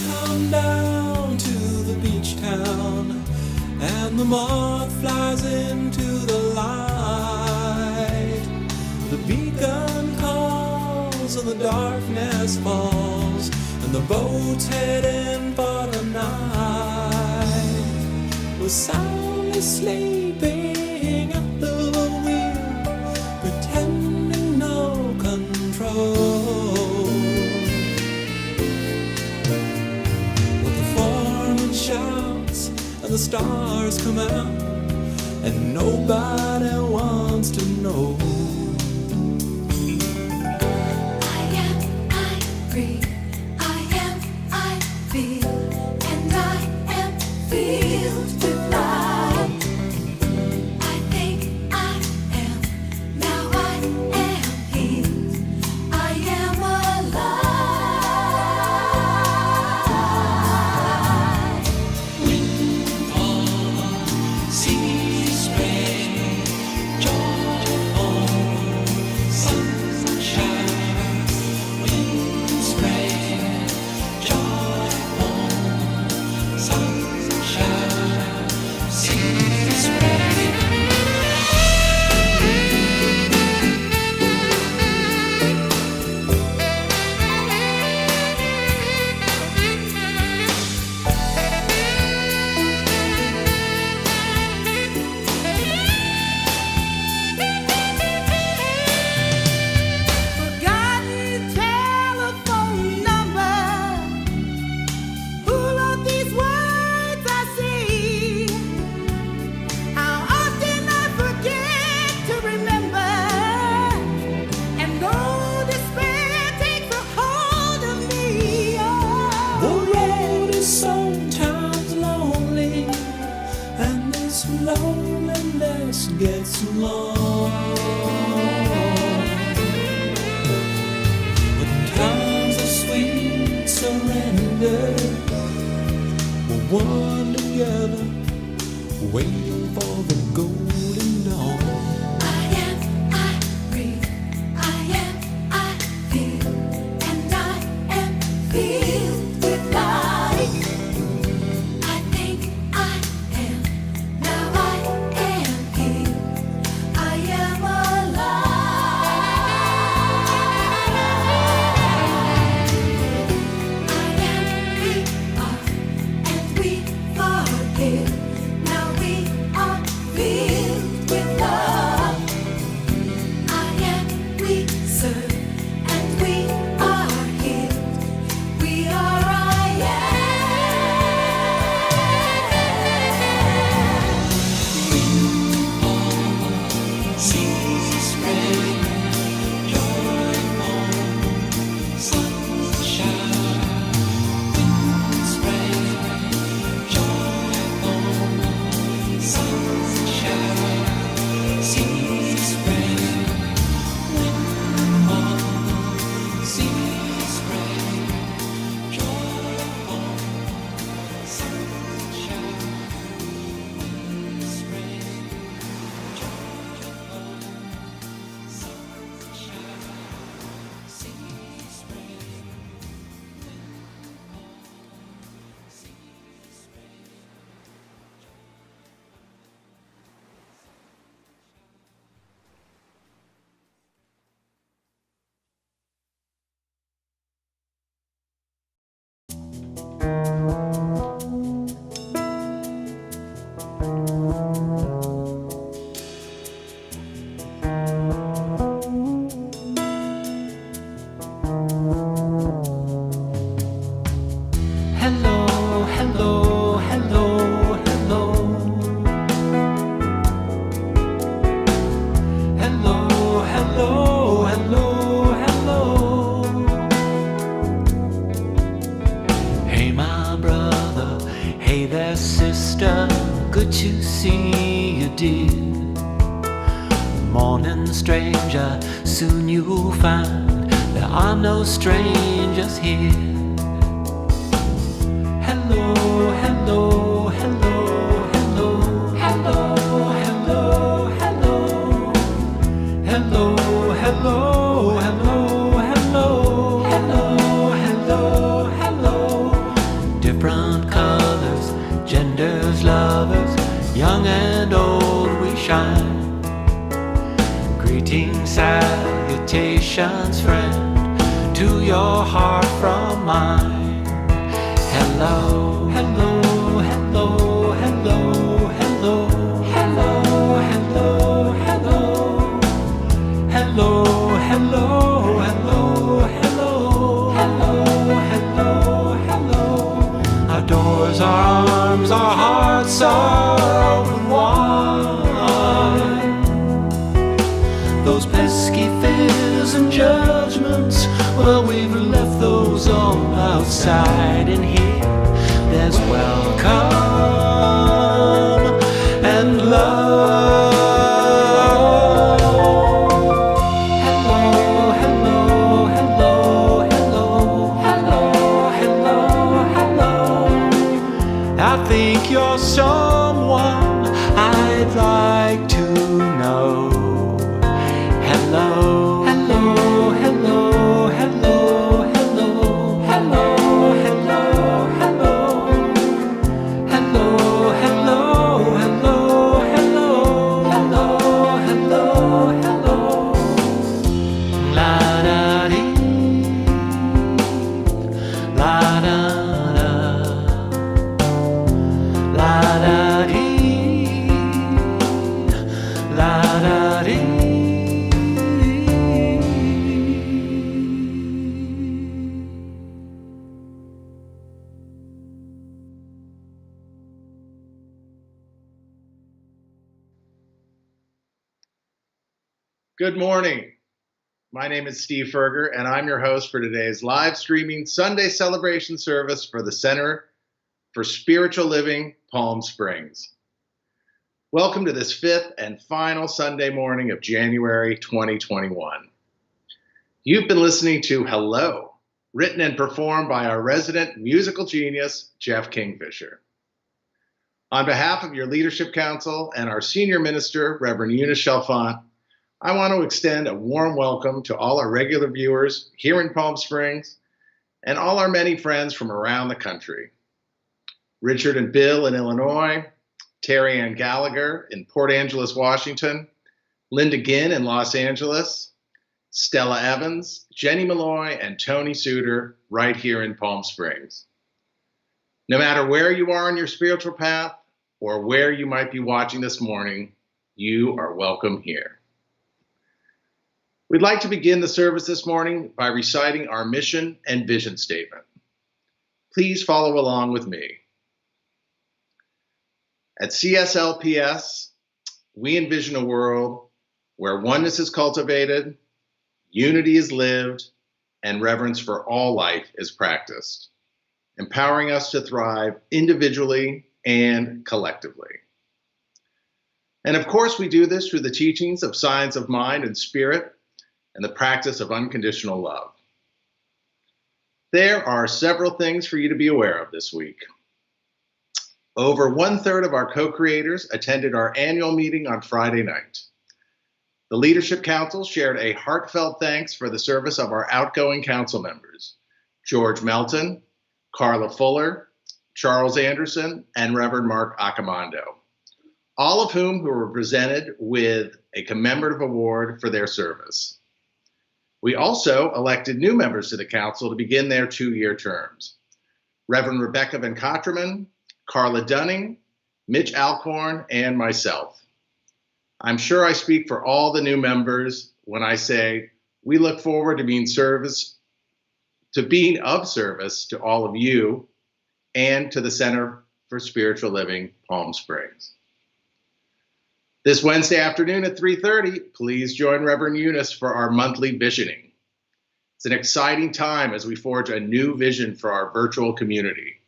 come down to the beach town, and the moth flies into the light. The beacon calls and the darkness falls, and the boat's heading for the night. We're soundly sleeping at the wheel, pretending no control. But the foreman shouts and the stars come out, and nobody wants to know. Loneliness gets long, but times of sweet surrender, we're one together, waiting for the golden dawn. Good to see you, dear. Morning, stranger, soon you'll find there are no strangers here. Hello, hello, hello, hello, hello, hello, hello, hello, hello, hello, hello, hello, hello, hello. different colors, genders, lovers, young and old we shine. Greetings, salutations, friend, to your heart from mine. Hello, hello, hello, hello, hello, hello, hello, hello, hello, hello, hello, hello, hello, hello, hello. Our doors, our arms, our hearts are open wide. Those pesky fears and judgments, well, we've left those all outside. And here there's welcome and love. Hello, hello, hello, hello, hello, hello, hello. I think you're someone I'd like to know. Hello, hello, hello, hello, hello, hello, hello, hello, hello, hello, hello, hello, hello, hello, hello. La da dee, la da da, la da dee, la da dee. Good morning. My name is Steve Ferger, and I'm your host for today's live streaming Sunday celebration service for the Center for Spiritual Living, Palm Springs. Welcome to this fifth and final Sunday morning of January 2021. You've been listening to Hello, written and performed by our resident musical genius, Jeff Kingfisher. On behalf of your Leadership Council and our Senior Minister, Reverend Eunice Chalfant, I want to extend a warm welcome to all our regular viewers here in Palm Springs and all our many friends from around the country. Richard and Bill in Illinois, Terry Ann Gallagher in Port Angeles, Washington, Linda Ginn in Los Angeles, Stella Evans, Jenny Malloy, and Tony Suter right here in Palm Springs. No matter where you are on your spiritual path or where you might be watching this morning, you are welcome here. We'd like to begin the service this morning by reciting our mission and vision statement. Please follow along with me. At CSLPS, we envision a world where oneness is cultivated, unity is lived, and reverence for all life is practiced, empowering us to thrive individually and collectively. And of course, we do this through the teachings of science of mind and spirit, and the practice of unconditional love. There are several things for you to be aware of this week. Over 1/3 of our co-creators attended our annual meeting on Friday night. The Leadership Council shared a heartfelt thanks for the service of our outgoing council members, George Melton, Carla Fuller, Charles Anderson, and Reverend Mark Accomando, all of whom were presented with a commemorative award for their service. We also elected new members to the council to begin their 2-year terms. Reverend Rebecca Van Kotterman, Carla Dunning, Mitch Alcorn, and myself. I'm sure I speak for all the new members when I say we look forward to being of service to all of you and to the Center for Spiritual Living, Palm Springs. This Wednesday afternoon at 3:30, please join Reverend Eunice for our monthly visioning. It's an exciting time as we forge a new vision for our virtual community.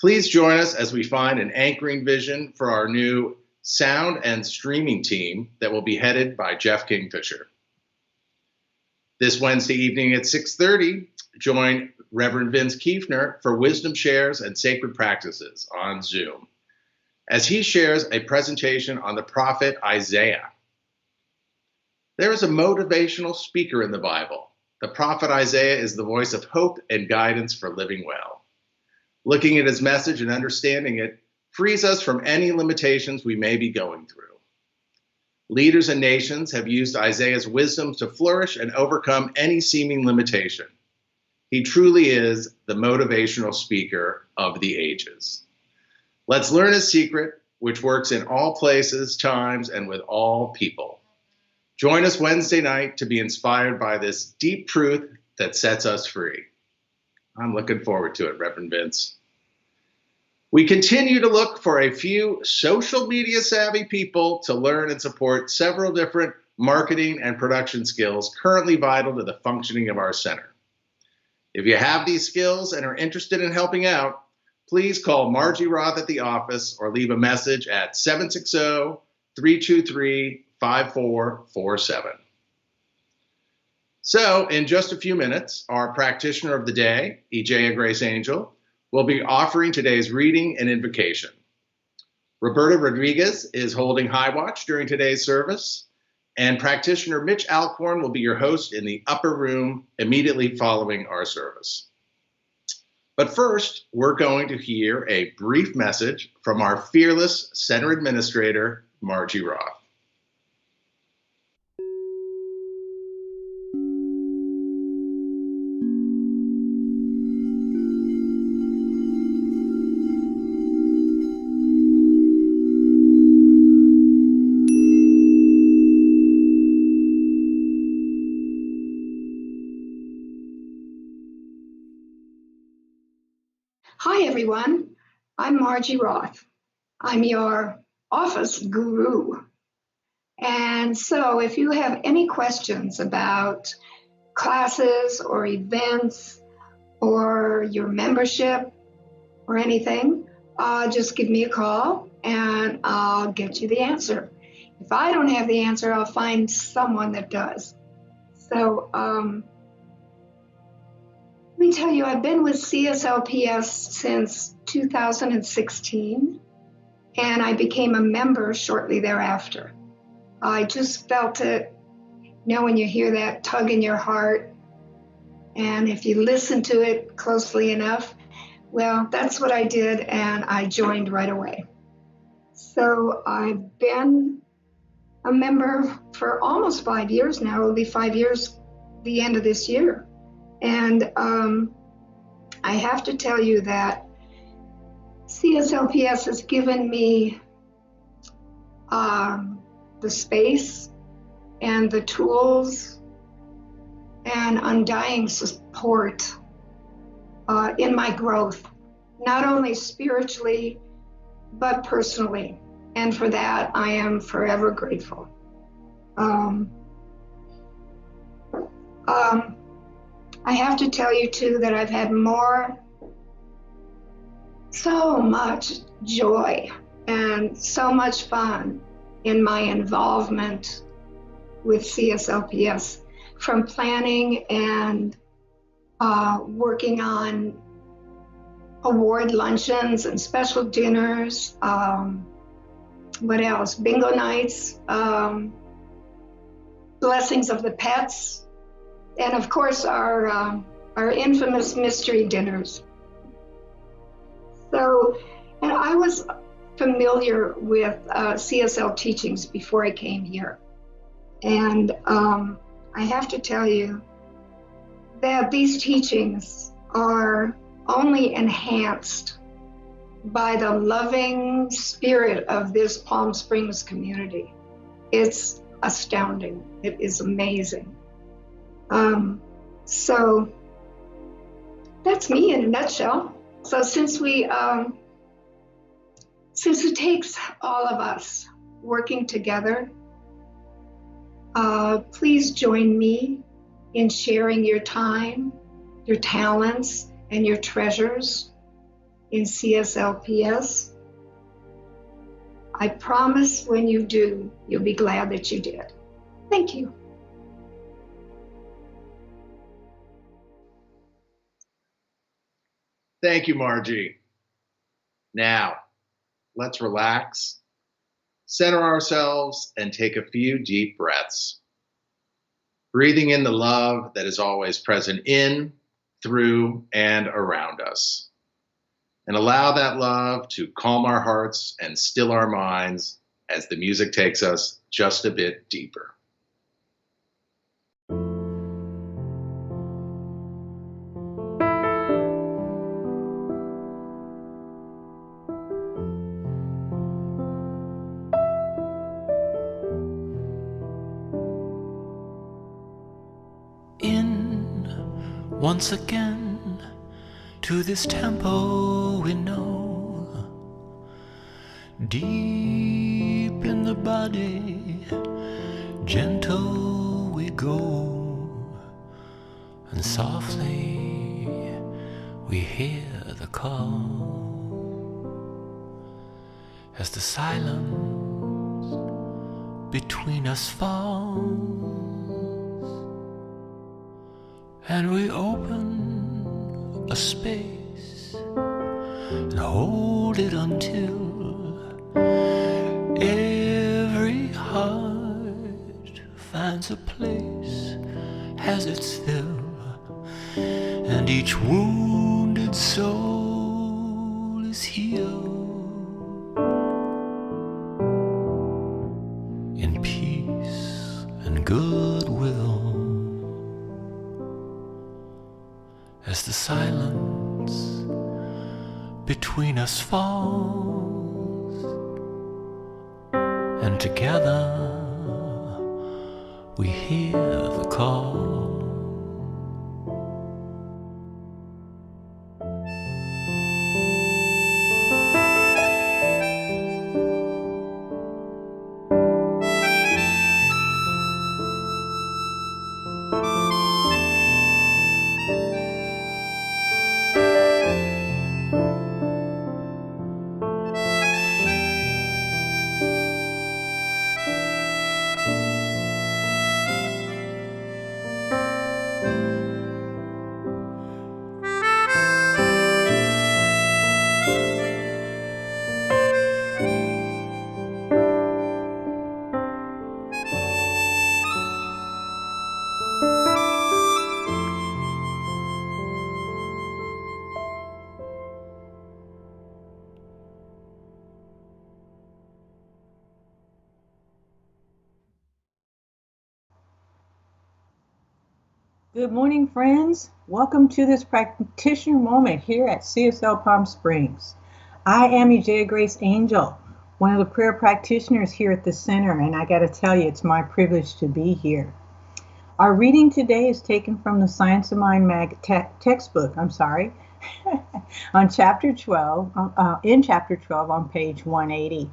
Please join us as we find an anchoring vision for our new sound and streaming team that will be headed by Jeff Kingfisher. This Wednesday evening at 6:30, join Reverend Vince Kiefner for Wisdom Shares and Sacred Practices on Zoom, as he shares a presentation on the prophet Isaiah. There is a motivational speaker in the Bible. The prophet Isaiah is the voice of hope and guidance for living well. Looking at his message and understanding it frees us from any limitations we may be going through. Leaders and nations have used Isaiah's wisdom to flourish and overcome any seeming limitation. He truly is the motivational speaker of the ages. Let's learn his secret, which works in all places, times, and with all people. Join us Wednesday night to be inspired by this deep truth that sets us free. I'm looking forward to it, Reverend Vince. We continue to look for a few social media savvy people to learn and support several different marketing and production skills currently vital to the functioning of our center. If you have these skills and are interested in helping out, please call Margie Roth at the office or leave a message at 760-323-5447. So in just a few minutes, our practitioner of the day, Ejaya Grace Angel, will be offering today's reading and invocation. Roberta Rodriguez is holding high watch during today's service, and practitioner Mitch Alcorn will be your host in the upper room immediately following our service. But first, we're going to hear a brief message from our fearless center administrator, Margie Roth. Hi, everyone. I'm Margie Roth. I'm your office guru. And so if you have any questions about classes or events or your membership or anything, just give me a call and I'll get you the answer. If I don't have the answer, I'll find someone that does. So, let me tell you, I've been with CSLPS since 2016, and I became a member shortly thereafter. I just felt it, when you hear that tug in your heart, and if you listen to it closely enough, well, that's what I did, and I joined right away. So I've been a member for almost 5 years now. It'll be 5 years the end of this year. And I have to tell you that CSLPS has given me the space and the tools and undying support in my growth, not only spiritually, but personally. And for that, I am forever grateful. I have to tell you too that I've had so much joy and so much fun in my involvement with CSLPS, from planning and working on award luncheons and special dinners. What else? Bingo nights, blessings of the pets, and of course our infamous mystery dinners. So, and I was familiar with CSL teachings before I came here. And I have to tell you that these teachings are only enhanced by the loving spirit of this Palm Springs community. It's astounding. It is amazing. So that's me in a nutshell. So since it takes all of us working together, please join me in sharing your time, your talents, and your treasures in CSLPS. I promise when you do, you'll be glad that you did. Thank you. Thank you, Margie. Now, let's relax, center ourselves, and take a few deep breaths. Breathing in the love that is always present in, through, and around us. and allow that love to calm our hearts and still our minds as the music takes us just a bit deeper. Once again to this tempo we know, deep in the body, gentle we go, and softly we hear the call as the silence between us falls. And we open a space and hold it until every heart finds a place, has its fill, and each wounded soul is healed in peace and goodwill. As the silence between us falls, and together we hear the call. Good morning, friends. Welcome to this practitioner moment here at CSL Palm Springs. I am Ejaya Grace Angel, one of the prayer practitioners here at the center, and I got to tell you, it's my privilege to be here. Our reading today is taken from the Science of Mind textbook, on chapter 12, in chapter 12 on page 180.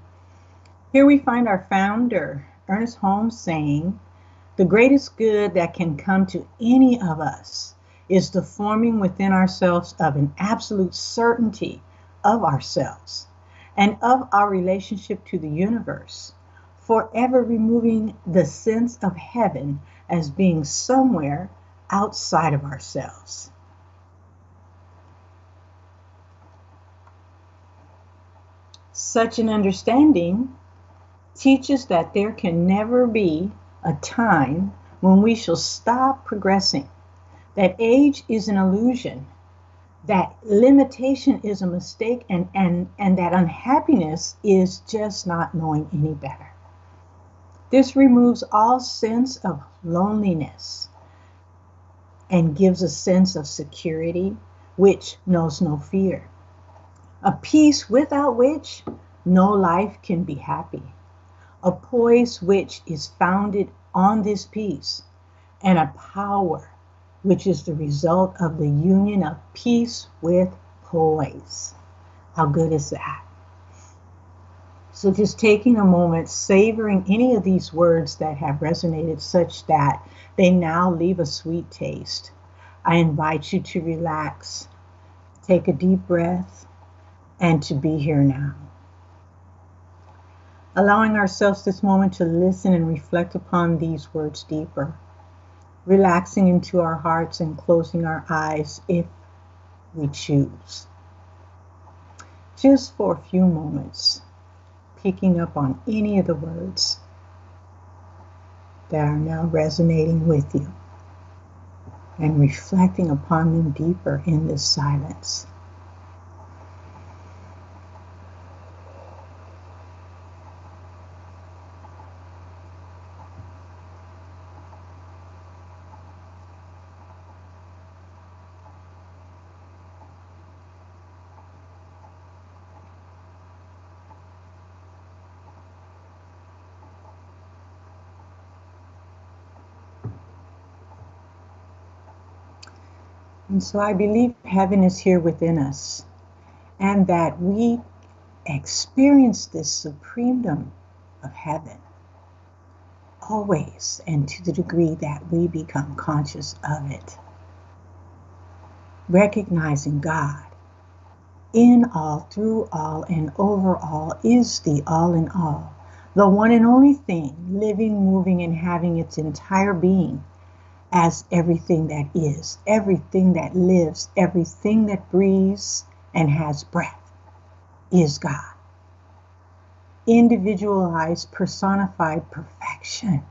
Here we find our founder, Ernest Holmes, saying, "The greatest good that can come to any of us is the forming within ourselves of an absolute certainty of ourselves and of our relationship to the universe, forever removing the sense of heaven as being somewhere outside of ourselves." Such an understanding teaches that there can never be a time when we shall stop progressing, that age is an illusion, that limitation is a mistake, and that unhappiness is just not knowing any better. This removes all sense of loneliness and gives a sense of security, which knows no fear. A peace without which no life can be happy. A poise which is founded on this peace, and a power which is the result of the union of peace with poise. How good is that? So just taking a moment, savoring any of these words that have resonated such that they now leave a sweet taste. I invite you to relax, take a deep breath, and to be here now. Allowing ourselves this moment to listen and reflect upon these words deeper, relaxing into our hearts and closing our eyes if we choose. Just for a few moments, picking up on any of the words that are now resonating with you and reflecting upon them deeper in this silence. And so I believe heaven is here within us, and that we experience this supremedom of heaven always, and to the degree that we become conscious of it. Recognizing God in all, through all, and over all is the all in all, the one and only thing, living, moving, and having its entire being as everything that is, everything that lives, everything that breathes and has breath is God. Individualized, personified perfection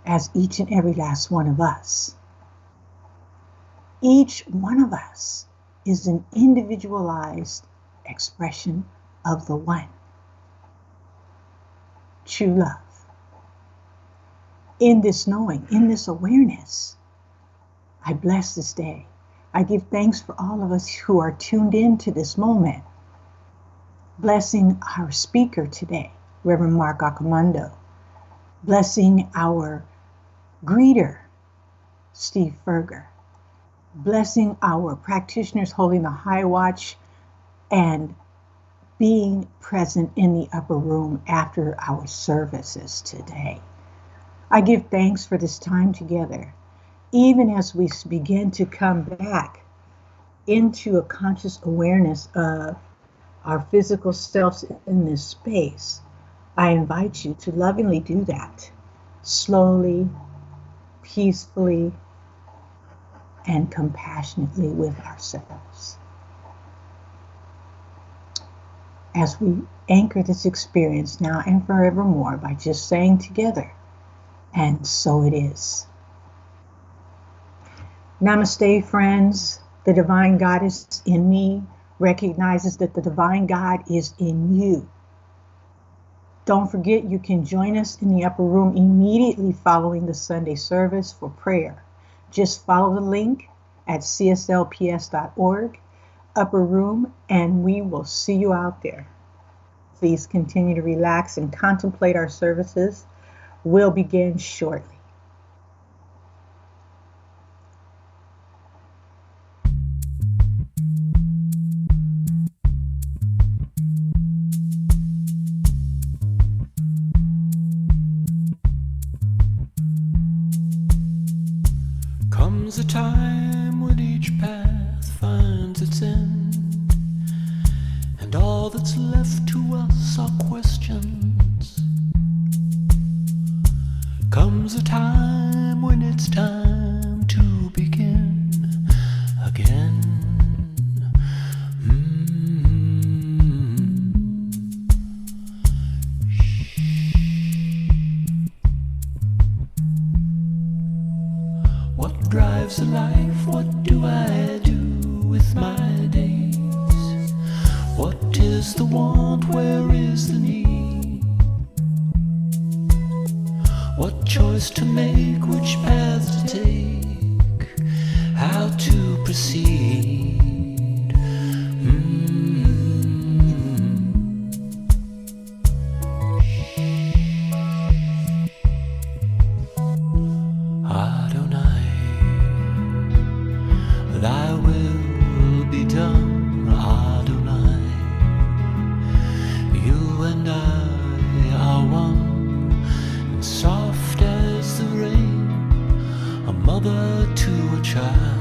as each and every last one of us. Each one of us is an individualized expression of the one. True love. In this knowing, in this awareness, I bless this day. I give thanks for all of us who are tuned in to this moment. Blessing our speaker today, Reverend Mark Accomando. Blessing our greeter, Steve Ferger. Blessing our practitioners holding the high watch and being present in the upper room after our services today. I give thanks for this time together, even as we begin to come back into a conscious awareness of our physical selves in this space. I invite you to lovingly do that, slowly, peacefully, and compassionately with ourselves. As we anchor this experience now and forevermore by just saying together, and so it is. Namaste, friends. The divine Goddess in me recognizes that the divine God is in you. Don't forget, you can join us in the upper room immediately following the Sunday service for prayer. Just follow the link at cslps.org, upper room, and we will see you out there. Please continue to relax and contemplate our services. We'll begin shortly. Comes a time when each path finds its end, and all that's left to us are questions. Comes a time when it's time to begin again. What drives a life? What do I do with my days? What is the want? Where is the need? What choice to make? Which path to take? How to proceed? Thy will be done, Adonai. You and I are one, and soft as the rain, a mother to a child.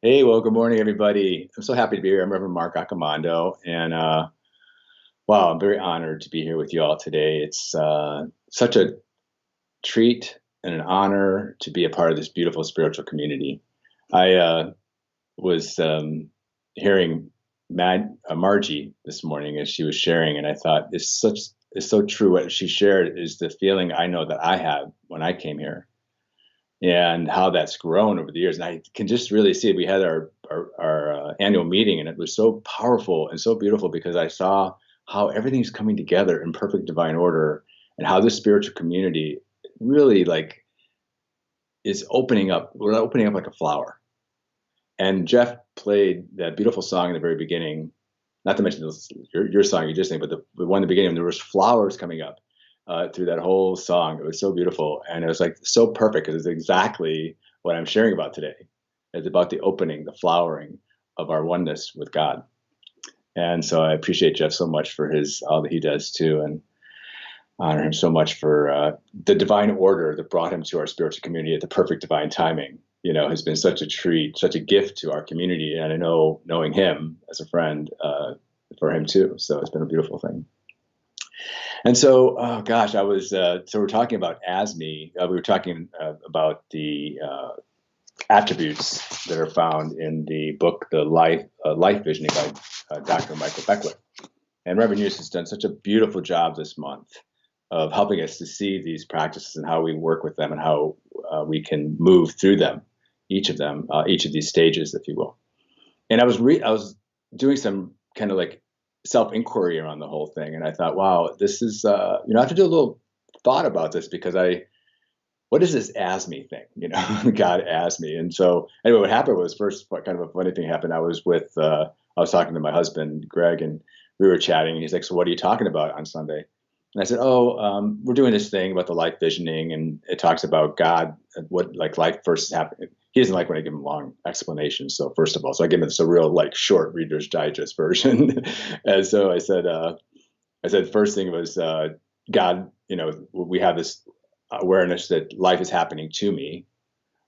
Hey, well, good morning, everybody. I'm so happy to be here. I'm Reverend Mark Accomando, and wow, I'm very honored to be here with you all today. It's such a treat and an honor to be a part of this beautiful spiritual community. I was hearing Margie this morning as she was sharing, and I thought it's so true. What she shared is the feeling I know that I had when I came here, and how that's grown over the years. And I can just really see it. We had our annual meeting, and it was so powerful and so beautiful because I saw how everything's coming together in perfect divine order, and how this spiritual community really like is opening up. We're opening up like a flower. And Jeff played that beautiful song in the very beginning. Not to mention your song you just sang, but the one in the beginning, there was flowers coming up through that whole song. It was so beautiful, and it was like so perfect because it's exactly what I'm sharing about today. It's about the opening, the flowering of our oneness with God. And so I appreciate Jeff so much for all that he does too, and honor him so much for the divine order that brought him to our spiritual community at the perfect divine timing. Has been such a treat, such a gift to our community, and I know knowing him as a friend for him too. So it's been a beautiful thing. And so, oh gosh, I was so we're talking about ASME. We were talking about the attributes that are found in the book, The Life Visioning by Dr. Michael Beckwith. And Reverend Hughes has done such a beautiful job this month of helping us to see these practices and how we work with them and how we can move through them, each of these stages, if you will. And I was doing some kind of like self-inquiry around the whole thing, and I thought, wow, this is I have to do a little thought about this because what is this ASME thing? God asked me. And so anyway, what happened was first kind of a funny thing happened. I was talking to my husband, Greg, and we were chatting, and he's like, so what are you talking about on Sunday? And I said, we're doing this thing about the life visioning, and it talks about God, what like life first is happening. He doesn't like when I give him long explanations. So first of all, I give him this a real like short Reader's Digest version. And so I said, first thing was God, we have this awareness that life is happening to me.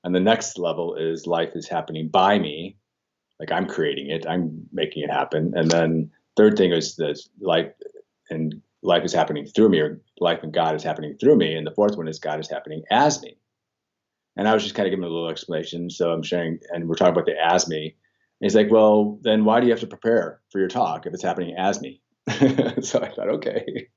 And the next level is life is happening by me. Like I'm creating it, I'm making it happen. And then third thing is that life is happening through me, or life and God is happening through me. And the fourth one is God is happening as me. And I was just kind of giving a little explanation. So I'm sharing, and we're talking about the as me. And he's like, well, then why do you have to prepare for your talk if it's happening as me? So I thought, okay.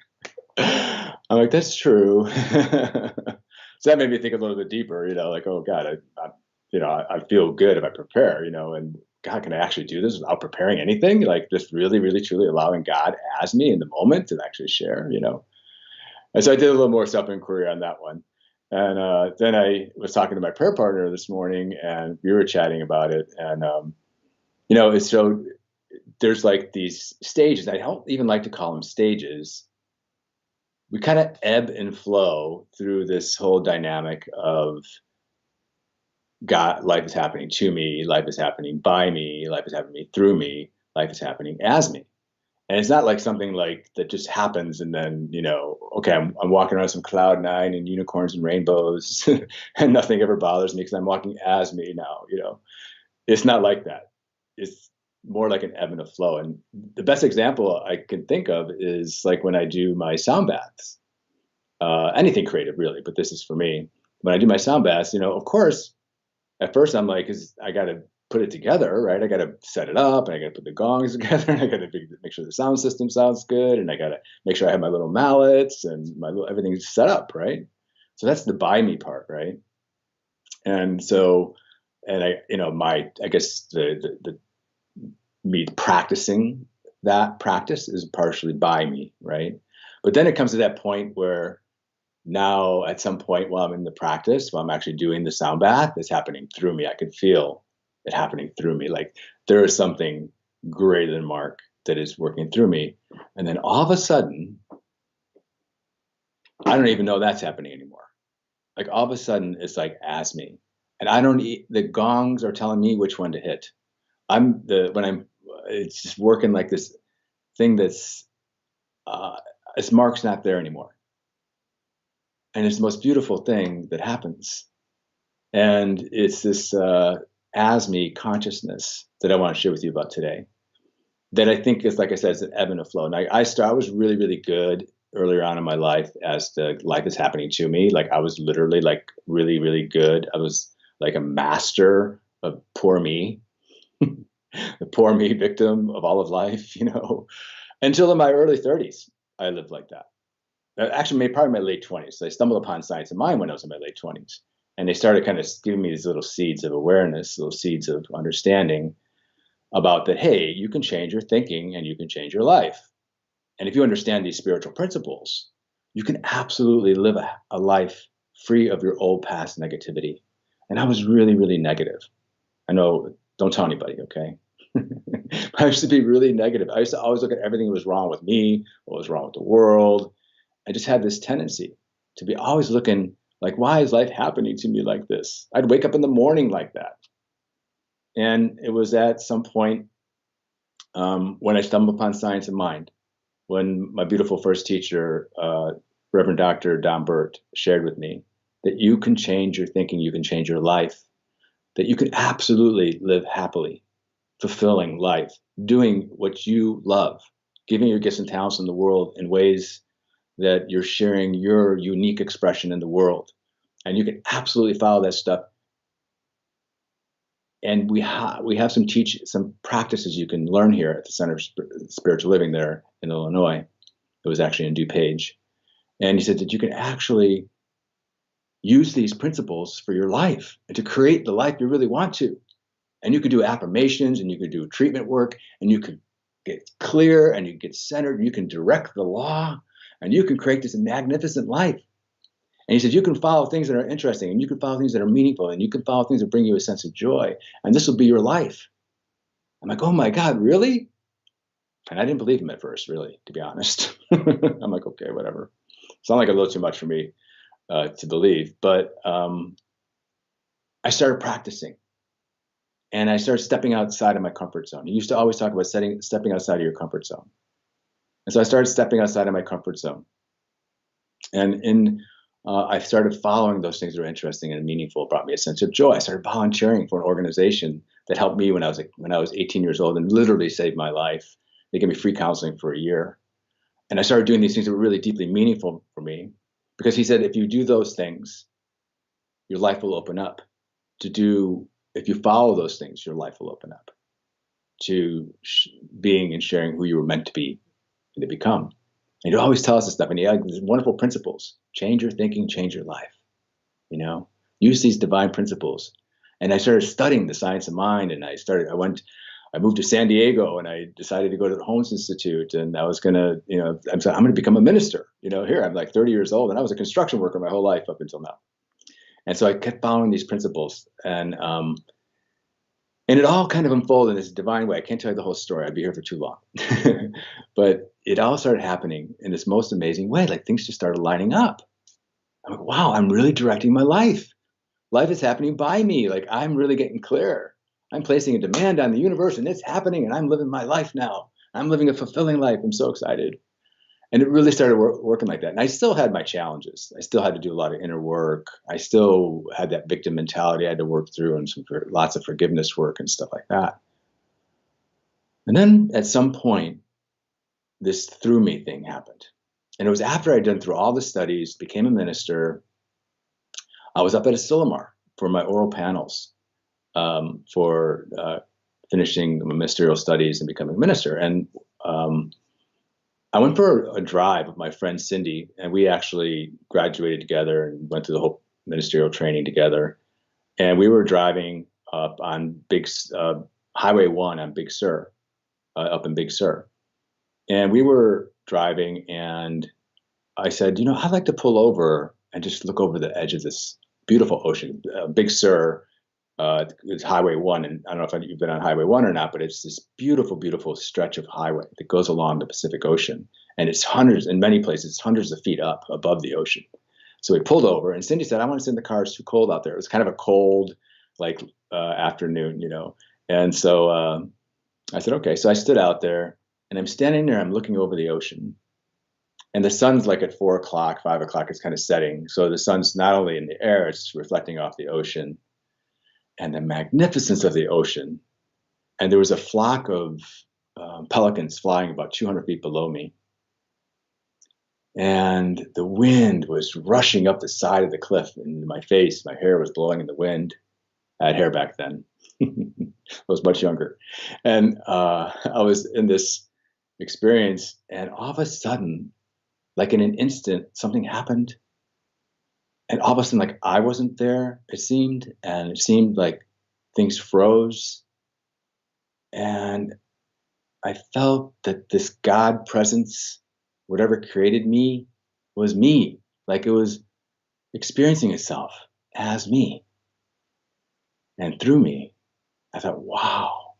I'm like, that's true. So that made me think a little bit deeper, like, oh God, I feel good if I prepare, and God, can I actually do this without preparing anything? Like just really, really, truly allowing God as me in the moment to actually share, And so I did a little more self-inquiry on that one. And then I was talking to my prayer partner this morning, and we were chatting about it. And, so there's like these stages. I don't even like to call them stages. We kind of ebb and flow through this whole dynamic of God, life is happening to me, life is happening by me, life is happening through me, life is happening as me. And it's not like something like that just happens and then, okay, I'm walking around some cloud nine and unicorns and rainbows and nothing ever bothers me because I'm walking as me now, It's not like that. It's more like an ebb and a flow. And the best example I can think of is like when I do my sound baths, anything creative really, but this is for me. When I do my sound baths, of course, at first I'm like, I got to put it together, right? I got to set it up, and I got to put the gongs together, and I got to make sure the sound system sounds good, and I got to make sure I have my little mallets and everything's set up, right? So that's the by me part, right? And so, and I guess the me practicing that practice is partially by me, right? But then it comes to that point where now at some point while I'm in the practice, while I'm actually doing the sound bath, it's happening through me. I could feel it happening through me. Like there is something greater than Mark that is working through me. And then all of a sudden, I don't even know that's happening anymore. Like all of a sudden it's like, ask me. And the gongs are telling me which one to hit. It's just working like this thing it's Mark's not there anymore. And it's the most beautiful thing that happens. And it's this, and as me consciousness that I want to share with you about today. That I think is, like I said, it's an ebb and a flow. And I was really, really good earlier on in my life as the life is happening to me. Like I was literally like really, really good. I was like a master of poor me, the poor me victim of all of life, until in my early 30s, I lived like that. Actually, probably my late 20s. So I stumbled upon science of mind when I was in my late 20s. And they started kind of giving me these little seeds of awareness, little seeds of understanding about that, hey, you can change your thinking and you can change your life. And if you understand these spiritual principles, you can absolutely live a life free of your old past negativity. And I was really, really negative. I know, don't tell anybody, okay? I used to be really negative. I used to always look at everything that was wrong with me, what was wrong with the world. I just had this tendency to be always looking like, why is life happening to me like this? I'd wake up in the morning like that. And it was at some point when I stumbled upon science of mind, when my beautiful first teacher, Reverend Dr. Don Burt, shared with me that you can change your thinking, you can change your life, that you can absolutely live happily, fulfilling life, doing what you love, giving your gifts and talents in the world in ways that you're sharing your unique expression in the world. And you can absolutely follow that stuff. And we have some practices you can learn here at the Center of Spiritual Living there in Illinois. It was actually in DuPage. And he said that you can actually use these principles for your life and to create the life you really want to. And you could do affirmations and you could do treatment work and you could get clear and you can get centered and you can direct the law and you can create this magnificent life. And he said, you can follow things that are interesting and you can follow things that are meaningful and you can follow things that bring you a sense of joy. And this will be your life. I'm like, oh my God, really? And I didn't believe him at first, really, to be honest. I'm like, okay, whatever. Sounded like a little too much for me to believe. But I started practicing. And I started stepping outside of my comfort zone. He used to always talk about stepping outside of your comfort zone. And so I started stepping outside of my comfort zone. And I started following those things that were interesting and meaningful, brought me a sense of joy. I started volunteering for an organization that helped me when I was 18 years old and literally saved my life. They gave me free counseling for a year. And I started doing these things that were really deeply meaningful for me because he said, if you do those things, your life will open up. If you follow those things, your life will open up to being and sharing who you were meant to be and to become. And he'd always tell us this stuff. And he had these wonderful principles. Change your thinking, change your life. Use these divine principles. And I started studying the science of mind. And I moved to San Diego and I decided to go to the Holmes Institute. And I was going to, I'm going to become a minister. Here I'm like 30 years old and I was a construction worker my whole life up until now. And so I kept following these principles and it all kind of unfolded in this divine way. I can't tell you the whole story. I'd be here for too long. But it all started happening in this most amazing way. Like things just started lining up. I'm like, wow, I'm really directing my life. Life is happening by me. Like I'm really getting clear. I'm placing a demand on the universe and it's happening and I'm living my life now. I'm living a fulfilling life. I'm so excited. And it really started working like that. And I still had my challenges. I still had to do a lot of inner work. I still had that victim mentality I had to work through and lots of forgiveness work and stuff like that. And then at some point, this through me thing happened. And it was after I'd done through all the studies, became a minister. I was up at Asilomar for my oral panels for finishing my ministerial studies and becoming a minister. And I went for a drive with my friend Cindy, and we actually graduated together and went through the whole ministerial training together. And we were driving up on Highway 1 on Big Sur, up in Big Sur. And we were driving, and I said, I'd like to pull over and just look over the edge of this beautiful ocean. Big Sur is Highway 1, and I don't know if you've been on Highway 1 or not, but it's this beautiful, beautiful stretch of highway that goes along the Pacific Ocean. And it's in many places, hundreds of feet up above the ocean. So we pulled over, and Cindy said, I want to sit in the car. It's too cold out there. It was kind of a cold, afternoon, And so I said, okay. So I stood out there, and I'm standing there. I'm looking over the ocean. And the sun's like at 4 o'clock, 5 o'clock, it's kind of setting. So the sun's not only in the air, it's reflecting off the ocean. and the magnificence of the ocean. And there was a flock of pelicans flying about 200 feet below me. And the wind was rushing up the side of the cliff into my face. My hair was blowing in the wind. I had hair back then. I was much younger. And I was in this experience, and all of a sudden, like in an instant, something happened. And all of a sudden, like I wasn't there, it seemed. And it seemed like things froze. And I felt that this God presence, whatever created me, was me. Like it was experiencing itself as me and through me. I thought, wow.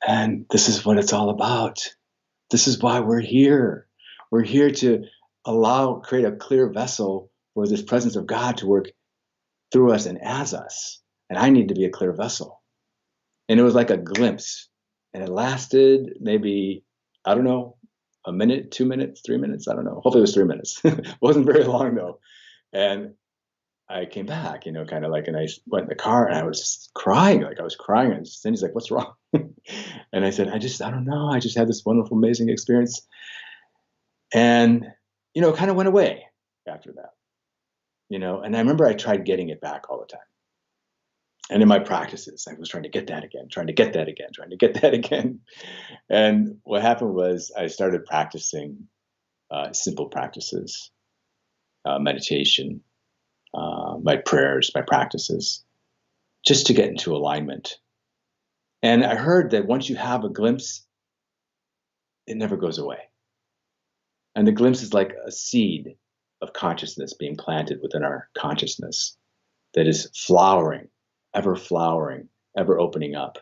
And this is what it's all about. This is why we're here. We're here to create a clear vessel for this presence of God to work through us and as us. And I need to be a clear vessel. And it was like a glimpse. And it lasted maybe, I don't know, a minute, 2 minutes, 3 minutes. I don't know. Hopefully it was 3 minutes. It wasn't very long though. And I came back, kind of like, and I went in the car and I was just crying. Like I was crying. And Cindy's like, what's wrong? And I said, I don't know. I just had this wonderful, amazing experience. And, it kind of went away after that, and I remember I tried getting it back all the time. And in my practices, I was trying to get that again, trying to get that again, trying to get that again. And what happened was I started practicing simple practices, meditation, my prayers, my practices, just to get into alignment. And I heard that once you have a glimpse, it never goes away. And the glimpse is like a seed of consciousness being planted within our consciousness that is flowering, ever opening up.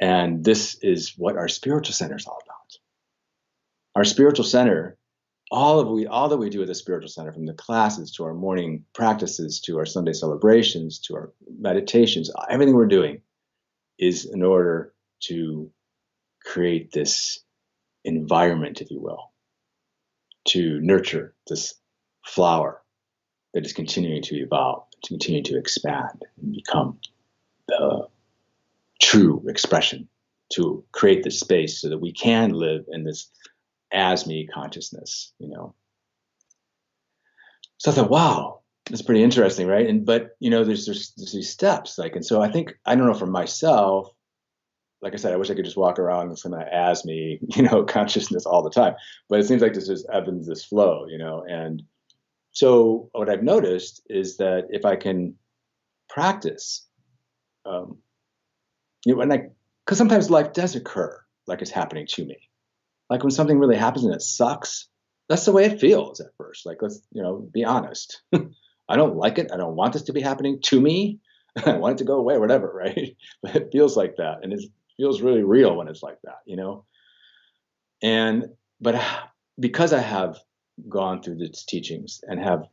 And this is what our spiritual center is all about. Our spiritual center, all that we do at the spiritual center, from the classes to our morning practices to our Sunday celebrations to our meditations, everything we're doing is in order to create this environment, if you will, to nurture this flower that is continuing to evolve, to continue to expand and become the true expression, to create this space so that we can live in this as me consciousness, So I thought, wow, that's pretty interesting, right? But there's these steps, and so I don't know, for myself, like I said, I wish I could just walk around with some as me, consciousness all the time. But it seems like this just ebbs and this flow, And so what I've noticed is that if I can practice, because sometimes life does occur like it's happening to me. Like when something really happens and it sucks, that's the way it feels at first. Like, let's, be honest. I don't like it. I don't want this to be happening to me. I want it to go away, whatever, right? But it feels like that. And it feels really real when it's like that, But because I have gone through these teachings and have,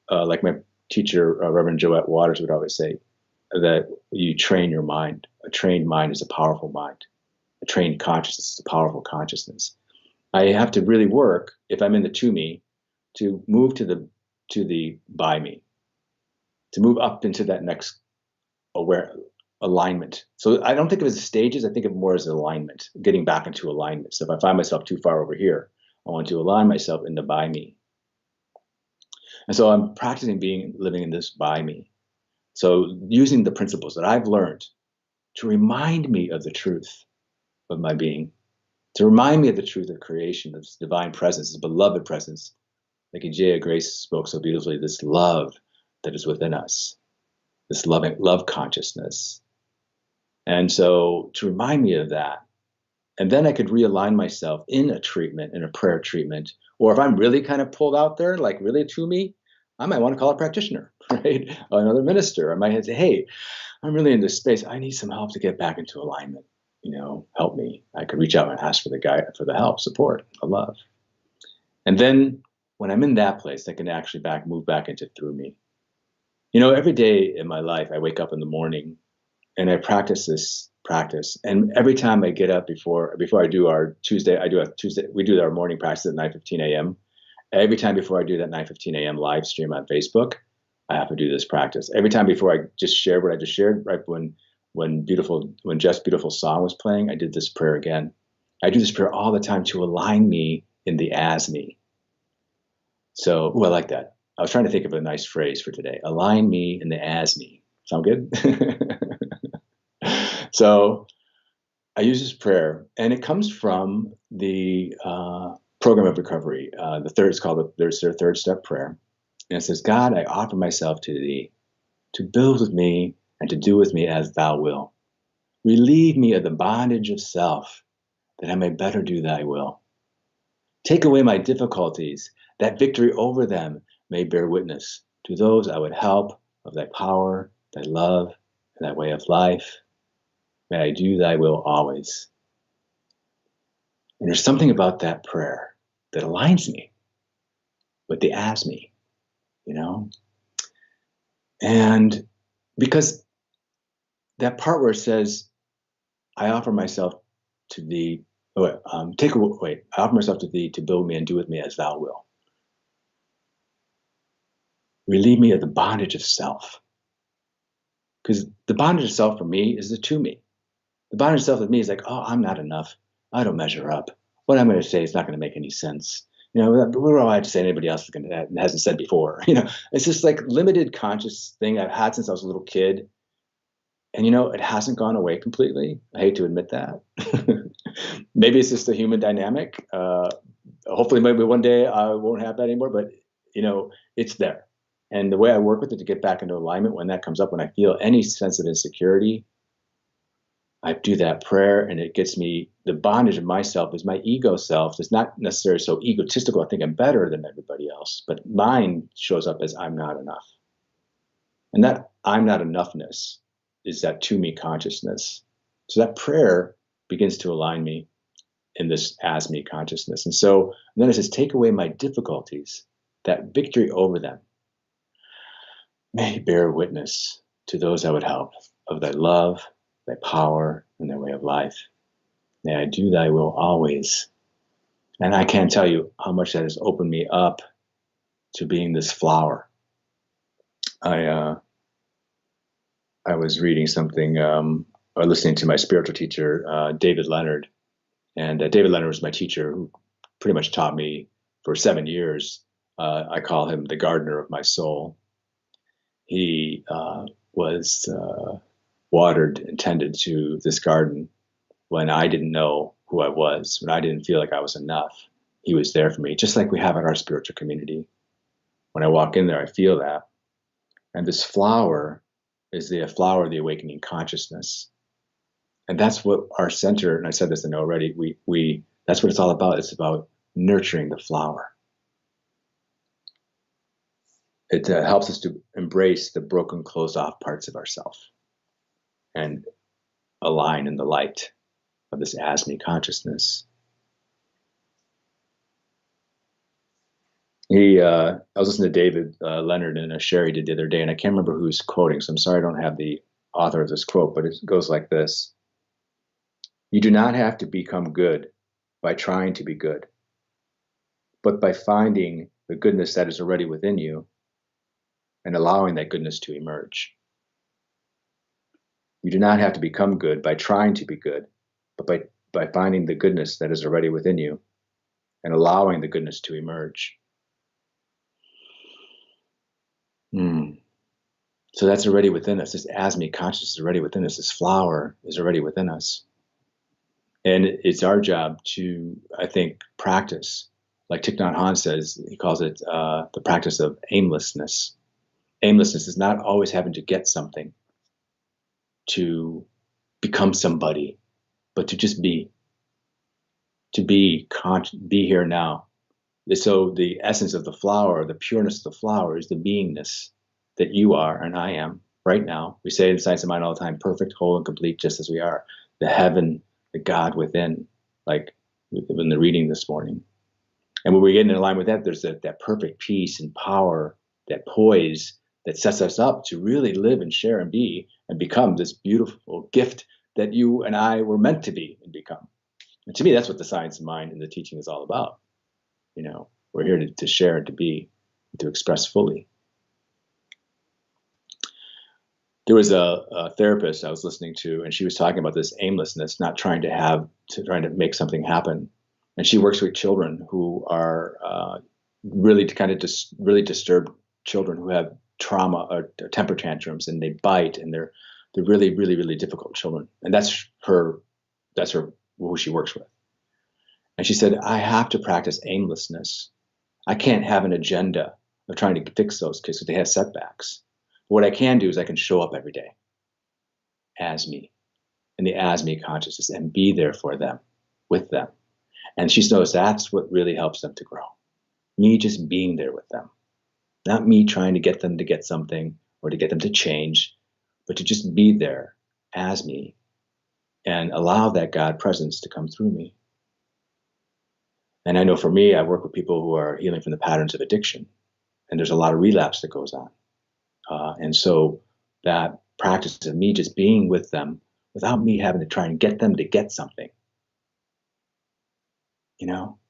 like my teacher, Reverend Joette Waters would always say, that you train your mind. A trained mind is a powerful mind. A trained consciousness is a powerful consciousness. I have to really work, if I'm in the to me, to move to the by me, to move up into that next alignment. So I don't think of it as stages. I think of it more as alignment, getting back into alignment. So if I find myself too far over here, I want to align myself in the by me. And so I'm practicing living in this by me. So using the principles that I've learned to remind me of the truth of my being, to remind me of the truth of creation, of this divine presence, this beloved presence, like Ijaya Grace spoke so beautifully, this love that is within us, this love consciousness. And so to remind me of that, and then I could realign myself in a treatment, in a prayer treatment, or if I'm really kind of pulled out there, like really to me, I might want to call a practitioner, right? Or another minister. I might say, hey, I'm really in this space. I need some help to get back into alignment. Help me. I could reach out and ask for the help, support, the love. And then when I'm in that place, I can actually move back into through me. Every day in my life, I wake up in the morning and I practice this practice. And every time I get up before I do our Tuesday, we do our morning practice at 9:15 a.m. Every time before I do that 9:15 a.m. live stream on Facebook, I have to do this practice. Every time before I just shared what I just shared, right when Jeff's beautiful song was playing, I did this prayer again. I do this prayer all the time to align me in the as me. So, I like that. I was trying to think of a nice phrase for today. Align me in the as me. Sound good? So I use this prayer, and it comes from the program of recovery. It's called there's their third step prayer. And it says, God, I offer myself to thee, to build with me and to do with me as thou wilt. Relieve me of the bondage of self, that I may better do thy will. Take away my difficulties, that victory over them may bear witness to those I would help of thy power, thy love, and thy way of life. May I do thy will always. And there's something about that prayer that aligns me with the as me, And because that part where it says, I offer myself to thee, I offer myself to thee to build me and do with me as thou wilt. Relieve me of the bondage of self. Because the bondage of self for me is the to me. The bondage of self with me is like, oh, I'm not enough. I don't measure up. What I'm going to say is not going to make any sense. What do I have to say anybody else hasn't said before? It's just like limited conscious thing I've had since I was a little kid. And it hasn't gone away completely. I hate to admit that. Maybe it's just a human dynamic. Hopefully maybe one day I won't have that anymore, but it's there. And the way I work with it to get back into alignment when that comes up, when I feel any sense of insecurity, I do that prayer, and it gets me, the bondage of myself is my ego self. It's not necessarily so egotistical. I think I'm better than everybody else, but mine shows up as I'm not enough. And that I'm not enoughness is that to me consciousness. So that prayer begins to align me in this as me consciousness. And then it says, take away my difficulties, that victory over them may bear witness to those I would help of thy love, thy power, and thy way of life. May I do thy will always. And I can't tell you how much that has opened me up to being this flower. I was reading something or listening to my spiritual teacher, David Leonard. And David Leonard was my teacher who pretty much taught me for 7 years. I call him the gardener of my soul. He was watered and tended to this garden when I didn't know who I was, when I didn't feel like I was enough. He was there for me, just like we have in our spiritual community. When I walk in there, I feel that. And this flower is the flower of the awakening consciousness. And that's what our center, and I said this I know already, we that's what it's all about. It's about nurturing the flower. It helps us to embrace the broken, closed off parts of ourselves and align in the light of this as me consciousness. I was listening to David Leonard in a share he did the other day, and I can't remember who's quoting, so I'm sorry I don't have the author of this quote, but it goes like this. You do not have to become good by trying to be good, but by finding the goodness that is already within you and allowing that goodness to emerge. You do not have to become good by trying to be good, but by finding the goodness that is already within you and allowing the goodness to emerge. So that's already within us. This as me consciousness is already within us. This flower is already within us. And it's our job to, I think, practice. Like Thich Nhat Hanh says, he calls it the practice of aimlessness. Aimlessness is not always having to get something, to become somebody, but to just be. To be here now. So the essence of the flower, the pureness of the flower is the beingness that you are and I am right now. We say in Science of Mind all the time, perfect, whole, and complete just as we are. The heaven, the God within, like in the reading this morning. And when we get in line with that, there's that perfect peace and power, that poise that sets us up to really live and share and be and become this beautiful gift that you and I were meant to be and become. And to me, that's what the Science of Mind and the teaching is all about. We're here to share and to be, and to express fully. There was a therapist I was listening to, and she was talking about this aimlessness, not trying to make something happen. And she works with children who are really kind of really disturbed children who have trauma or temper tantrums, and they bite, and they're really, really, really difficult children. And that's her who she works with. And she said, I have to practice aimlessness. I can't have an agenda of trying to fix those kids because they have setbacks. What I can do is I can show up every day as me, in the as me consciousness, and be there for them, with them. And she knows that's what really helps them to grow. Me just being there with them, not me trying to get them to get something or to get them to change, but to just be there as me and allow that God presence to come through me. And I know for me, I work with people who are healing from the patterns of addiction, and there's a lot of relapse that goes on. And so that practice of me just being with them without me having to try and get them to get something,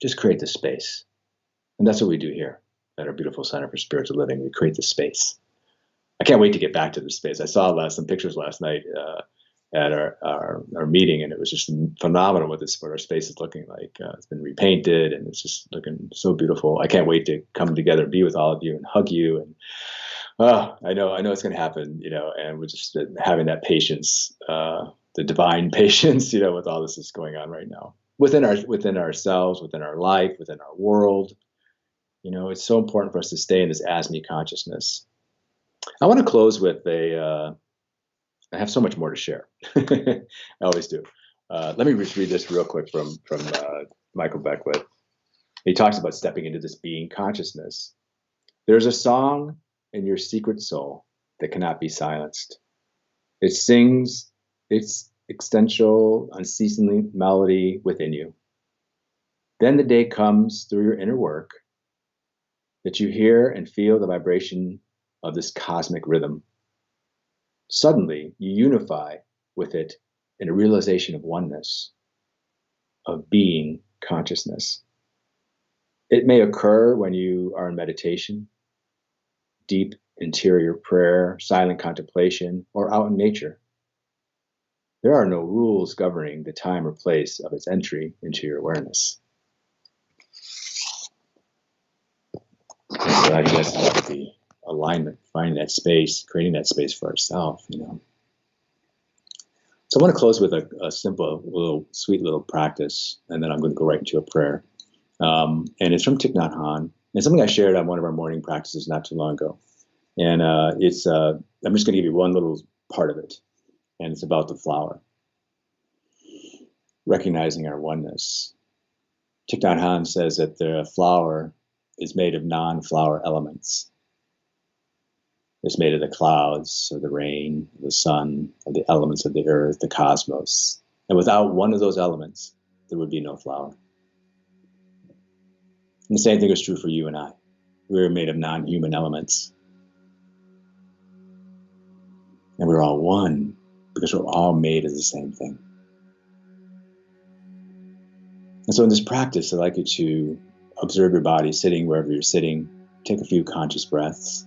just create the space. And that's what we do here at our beautiful Center for Spiritual Living. We create the space. I can't wait to get back to the space. I saw some pictures last night at our meeting, and it was just phenomenal what our space is looking like. It's been repainted, and it's just looking so beautiful. I can't wait to come together and be with all of you and hug you. And I know it's going to happen, and we're just having that patience, the divine patience, with all this is going on right now within ourselves, within our life, within our world. It's so important for us to stay in this as-me consciousness. I want to close with I have so much more to share. I always do. Let me just read this real quick from Michael Beckwith. He talks about stepping into this being consciousness. There's a song in your secret soul that cannot be silenced. It sings its existential, unceasing melody within you. Then the day comes through your inner work that you hear and feel the vibration of this cosmic rhythm. Suddenly, you unify with it in a realization of oneness, of being consciousness. It may occur when you are in meditation, deep interior prayer, silent contemplation, or out in nature. There are no rules governing the time or place of its entry into your awareness. So I guess that's the alignment, finding that space, creating that space for ourselves, So I want to close with a simple, sweet little practice, and then I'm going to go right into a prayer. And it's from Thich Nhat Hanh. It's something I shared on one of our morning practices not too long ago. And I'm just going to give you one little part of it, and it's about the flower. Recognizing our oneness. Thich Nhat Hanh says that the flower is made of non-flower elements. It's made of the clouds, or the rain, the sun, or the elements of the earth, the cosmos. And without one of those elements, there would be no flower. And the same thing is true for you and I. We're made of non-human elements. And we're all one because we're all made of the same thing. And so in this practice, I'd like you to observe your body sitting wherever you're sitting. Take a few conscious breaths.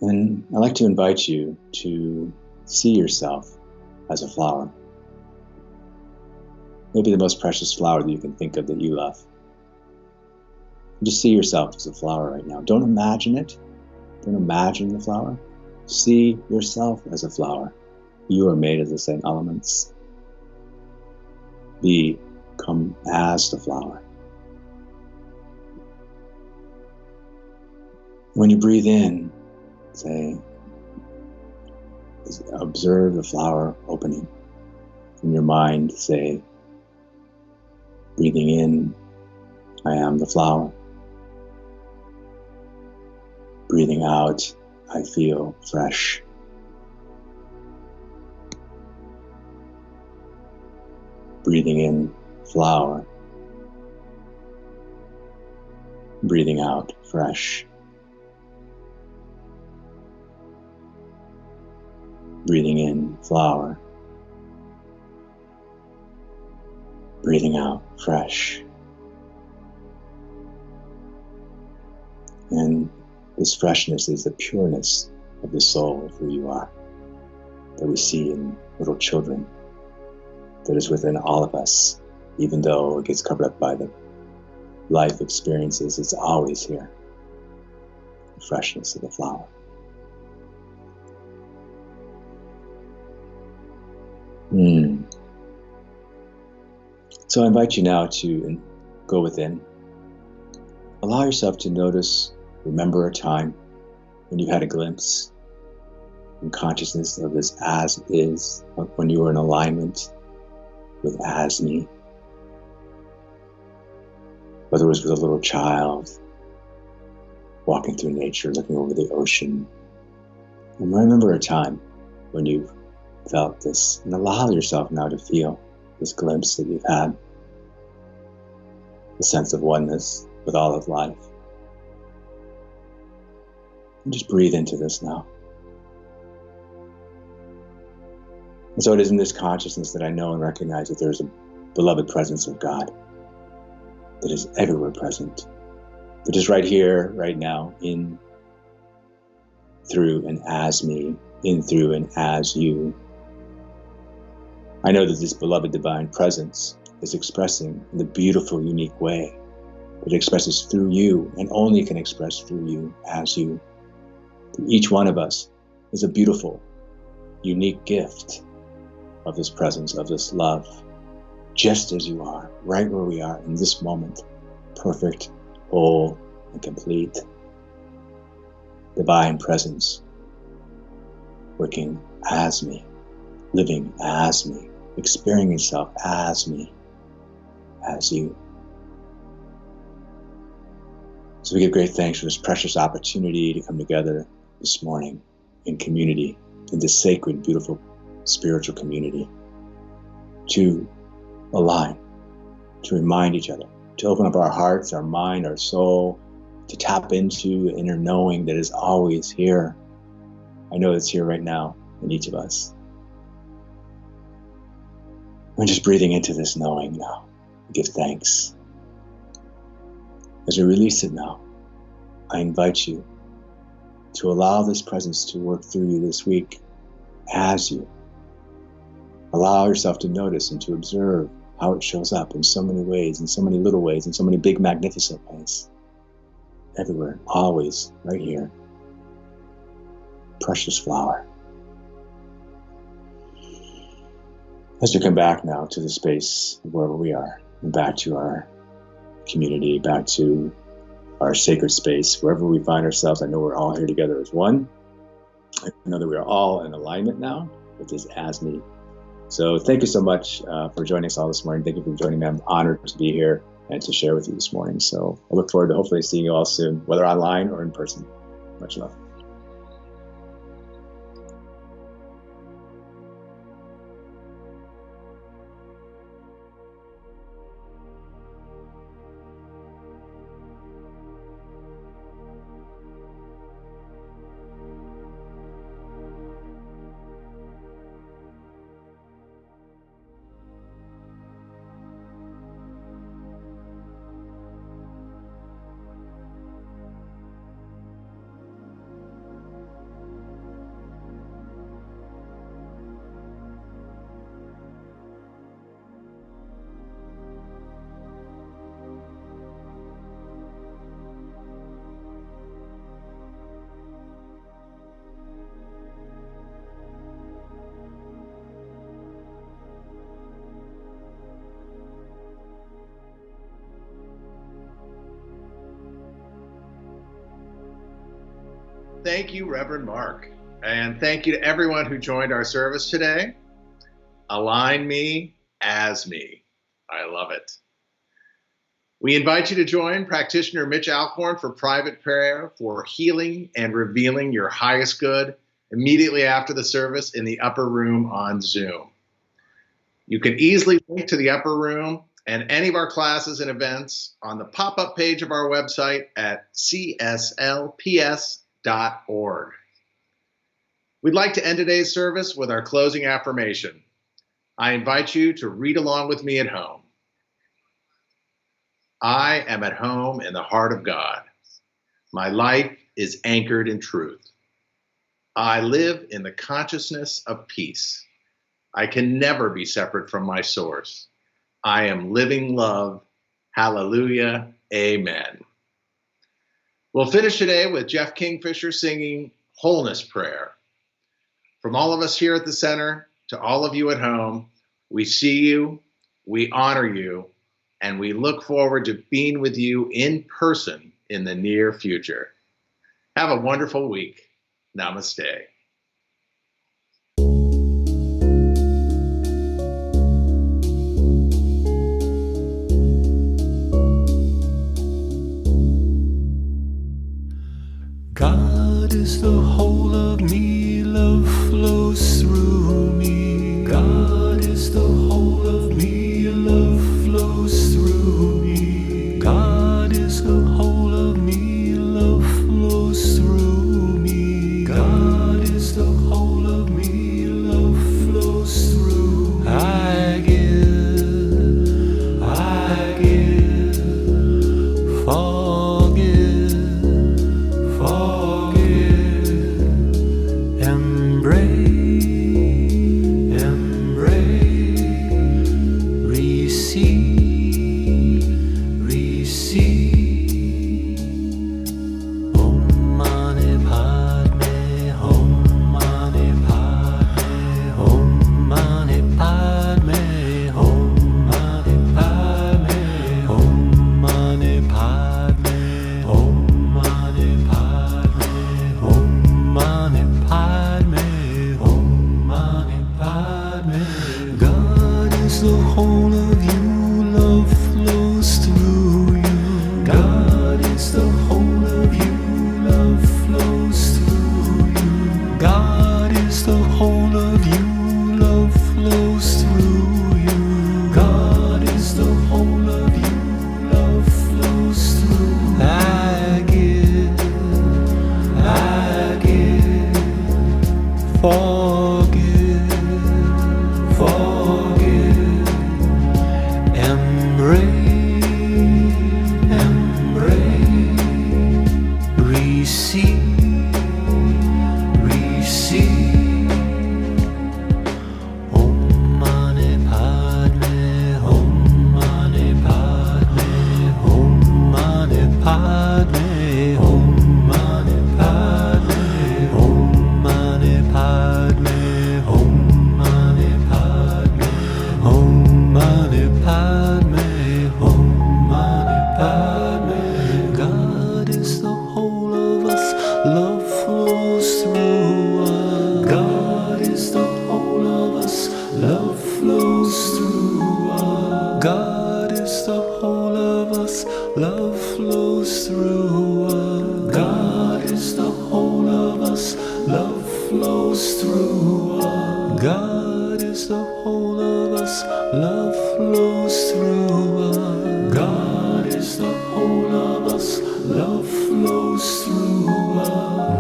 And I'd like to invite you to see yourself as a flower. Maybe the most precious flower that you can think of that you love. Just see yourself as a flower right now. Don't imagine it. Don't imagine the flower. See yourself as a flower. You are made of the same elements. Become as the flower. When you breathe in, observe the flower opening. In your mind, say, breathing in, I am the flower. Breathing out, I feel fresh. Breathing in, flower. Breathing out, fresh. Breathing in, flower. Breathing out, fresh. And This freshness is the pureness of the soul of who you are, that we see in little children, that is within all of us, even though it gets covered up by the life experiences, it's always here. The freshness of the flower. So I invite you now to go within. Allow yourself to notice, remember a time when you had a glimpse in consciousness of this as is, when you were in alignment with as me. Whether it was with a little child, walking through nature, looking over the ocean. And remember a time when you felt this, and allow yourself now to feel this glimpse that you've had, the sense of oneness with all of life. And just breathe into this now. And so it is in this consciousness that I know and recognize that there's a beloved presence of God that is everywhere present, that is right here, right now, in, through, and as me, in, through, and as you. I know that this beloved divine presence is expressing in the beautiful, unique way that it expresses through you and only can express through you, as you. Each one of us is a beautiful, unique gift of this presence, of this love, just as you are, right where we are in this moment, perfect, whole, and complete. Divine presence, working as me, living as me, experiencing itself as me, as you. So we give great thanks for this precious opportunity to come together this morning in community, in this sacred, beautiful, spiritual community, to align, to remind each other, to open up our hearts, our mind, our soul, to tap into inner knowing that is always here. I know it's here right now in each of us. I'm just breathing into this knowing now. Give thanks. As we release it now, I invite you to allow this presence to work through you this week as you. Allow yourself to notice and to observe how it shows up in so many ways, in so many little ways, in so many big, magnificent ways. Everywhere, always, right here. Precious flower. As we come back now to the space wherever we are, and back to our community, back to our sacred space, wherever we find ourselves, I know we're all here together as one. I know that we are all in alignment now with this as me. So thank you so much for joining us all this morning. Thank you for joining me. I'm honored to be here and to share with you this morning. So I look forward to hopefully seeing you all soon, whether online or in person. Much love. Thank you, Reverend Mark. And thank you to everyone who joined our service today. Align me as me. I love it. We invite you to join practitioner Mitch Alcorn for private prayer for healing and revealing your highest good immediately after the service in the upper room on Zoom. You can easily link to the upper room and any of our classes and events on the pop-up page of our website at cslps.org. We'd like to end today's service with our closing affirmation. I invite you to read along with me at home. I am at home in the heart of God. My life is anchored in truth. I live in the consciousness of peace. I can never be separate from my source. I am living love. Hallelujah. Amen. We'll finish today with Jeff Kingfisher singing Wholeness Prayer. From all of us here at the center to all of you at home, we see you, we honor you, and we look forward to being with you in person in the near future. Have a wonderful week. Namaste. God is the whole of me, love flows through me. God is the whole of me, love flows through me. God is the whole of me, love flows through me. God is the whole of me, love flows through me. I give, forgive, the whole of you, love flows through you. God is the whole of you, love flows through you. God is the whole of you, love flows through you. God is the whole of you, love flows through. I give, forgive, love flows through us. God is the whole of us, love flows through us. God is the whole of us, love flows through us. God is the whole of us, love flows through us. God is the whole of us, love flows through us. God is the whole of us, love flows through us.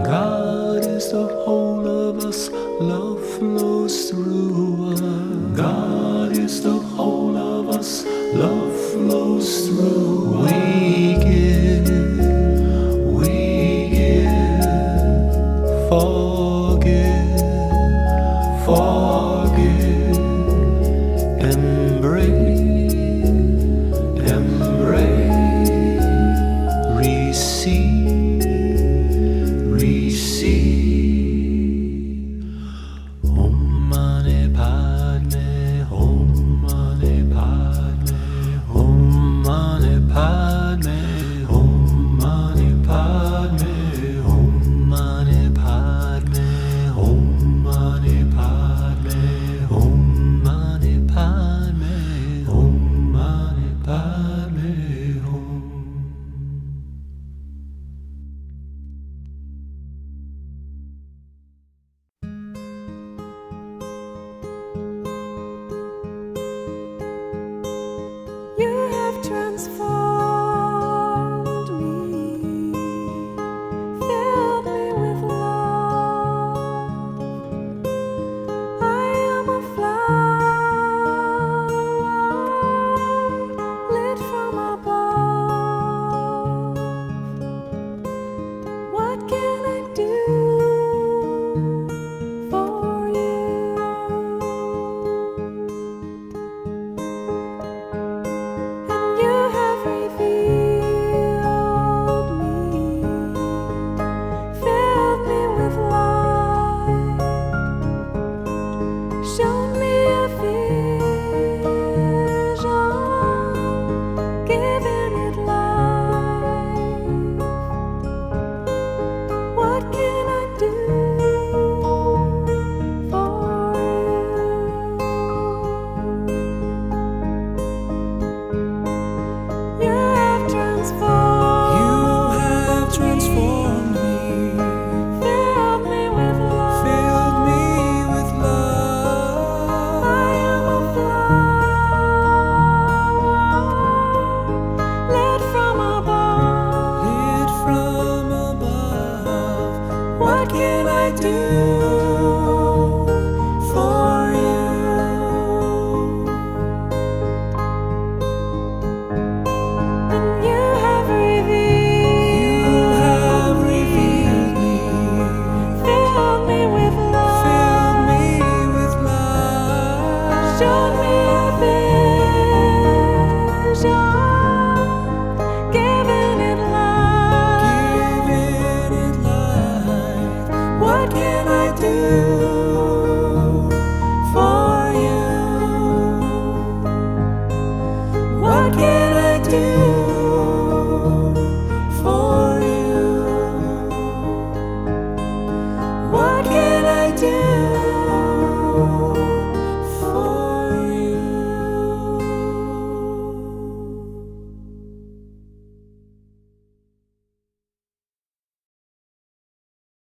God is the whole of us, love flows through us. God is the whole of us, love flows through us. We give, forgive, embrace, receive. do.